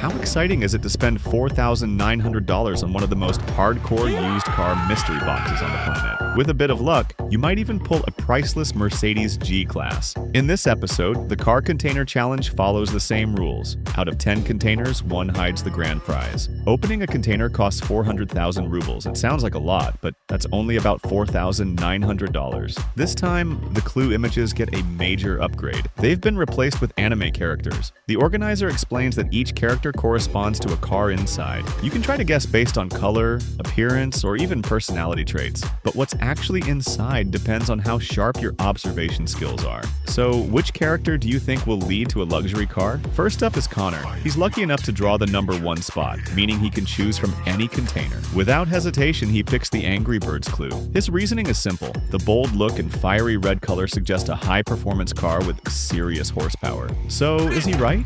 How exciting is it to spend $4,900 on one of the most hardcore used car mystery boxes on the planet? With a bit of luck, you might even pull a priceless Mercedes G-Class. In this episode, the Car Container Challenge follows the same rules. Out of 10 containers, one hides the grand prize. Opening a container costs 400,000 rubles. It sounds like a lot, but that's only about $4,900. This time, the clue images get a major upgrade. They've been replaced with anime characters. The organizer explains that each character corresponds to a car inside. You can try to guess based on color, appearance, or even personality traits. But what's actually inside depends on how sharp your observation skills are. So, which character do you think will lead to a luxury car? First up is Connor. He's lucky enough to draw the number 1 spot, meaning he can choose from any container. Without hesitation, he picks the Angry Birds clue. His reasoning is simple. The bold look and fiery red color suggest a high-performance car with serious horsepower. So, is he right?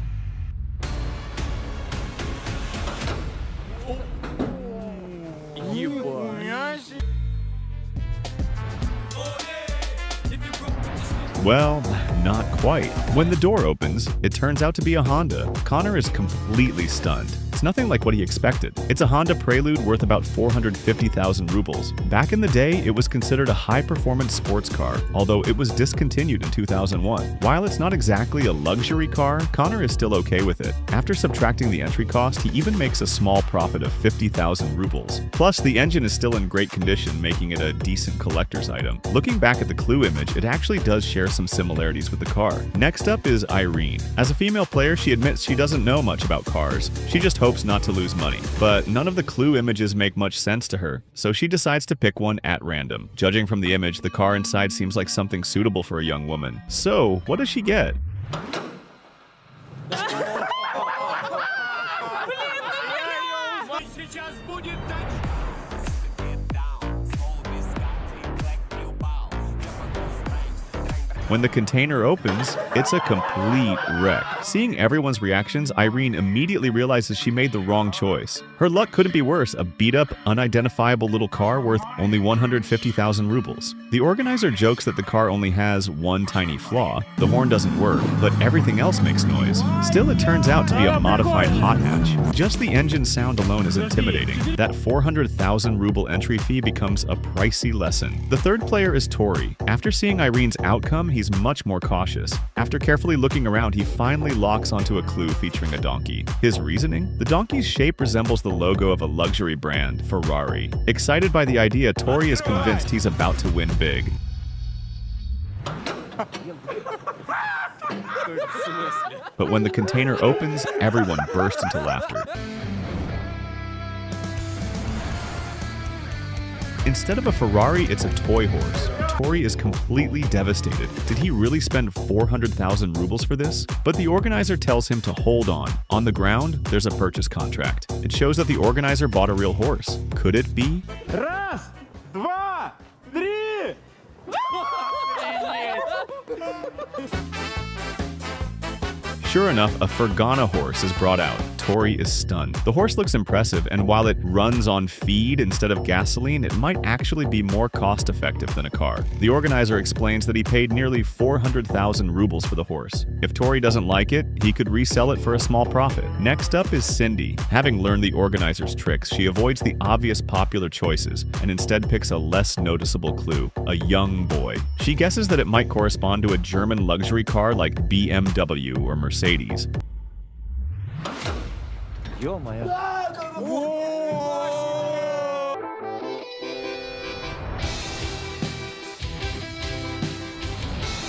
Well, not quite. When the door opens, it turns out to be a Honda. Connor is completely stunned. It's nothing like what he expected. It's a Honda Prelude worth about 450,000 rubles. Back in the day, it was considered a high-performance sports car, although it was discontinued in 2001. While it's not exactly a luxury car, Connor is still okay with it. After subtracting the entry cost, he even makes a small profit of 50,000 rubles. Plus, the engine is still in great condition, making it a decent collector's item. Looking back at the clue image, it actually does share some similarities with the car. Next up is Irene. As a female player, she admits she doesn't know much about cars. She just hopes not to lose money. But none of the clue images make much sense to her, so she decides to pick one at random. Judging from the image, the car inside seems like something suitable for a young woman. So, what does she get? When the container opens, it's a complete wreck. Seeing everyone's reactions, Irene immediately realizes she made the wrong choice. Her luck couldn't be worse, a beat-up, unidentifiable little car worth only 150,000 rubles. The organizer jokes that the car only has one tiny flaw. The horn doesn't work, but everything else makes noise. Still, it turns out to be a modified hot hatch. Just the engine sound alone is intimidating. That 400,000 ruble entry fee becomes a pricey lesson. The third player is Tori. After seeing Irene's outcome, he's much more cautious. After carefully looking around, he finally locks onto a clue featuring a donkey. His reasoning? The donkey's shape resembles the logo of a luxury brand, Ferrari. Excited by the idea, Tori is convinced he's about to win big. But when the container opens, everyone bursts into laughter. Instead of a Ferrari, it's a toy horse. Tori is completely devastated. Did he really spend 400,000 rubles for this? But the organizer tells him to hold on. On the ground, there's a purchase contract. It shows that the organizer bought a real horse. Could it be? Раз, два, три! Sure enough, a Fergana horse is brought out. Tori is stunned. The horse looks impressive, and while it runs on feed instead of gasoline, it might actually be more cost-effective than a car. The organizer explains that he paid nearly 400,000 rubles for the horse. If Tori doesn't like it, he could resell it for a small profit. Next up is Cindy. Having learned the organizer's tricks, she avoids the obvious popular choices and instead picks a less noticeable clue, a young boy. She guesses that it might correspond to a German luxury car like BMW or Mercedes. Ё-моё.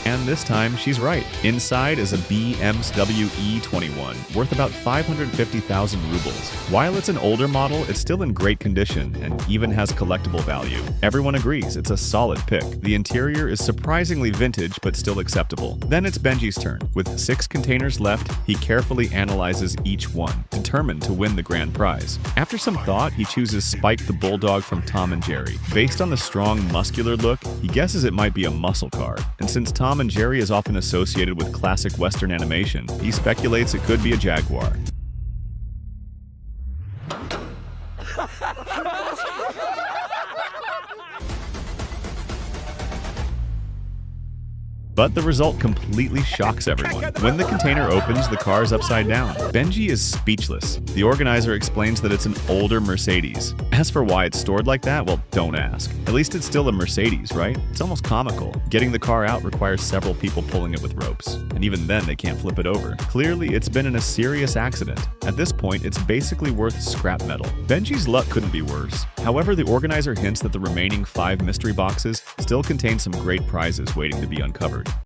And this time, she's right. Inside is a BMW E21, worth about 550,000 rubles. While it's an older model, it's still in great condition and even has collectible value. Everyone agrees it's a solid pick. The interior is surprisingly vintage but still acceptable. Then it's Benji's turn. With 6 containers left, he carefully analyzes each one, determined to win the grand prize. After some thought, he chooses Spike the Bulldog from Tom and Jerry. Based on the strong, muscular look, he guesses it might be a muscle car. And since Tom and Jerry is often associated with classic Western animation, he speculates it could be a Jaguar. But the result completely shocks everyone. When the container opens, the car is upside down. Benji is speechless. The organizer explains that it's an older Mercedes. As for why it's stored like that, well, don't ask. At least it's still a Mercedes, right? It's almost comical. Getting the car out requires several people pulling it with ropes. And even then, they can't flip it over. Clearly, it's been in a serious accident. At this point, it's basically worth scrap metal. Benji's luck couldn't be worse. However, the organizer hints that the remaining 5 mystery boxes still contain some great prizes waiting to be uncovered.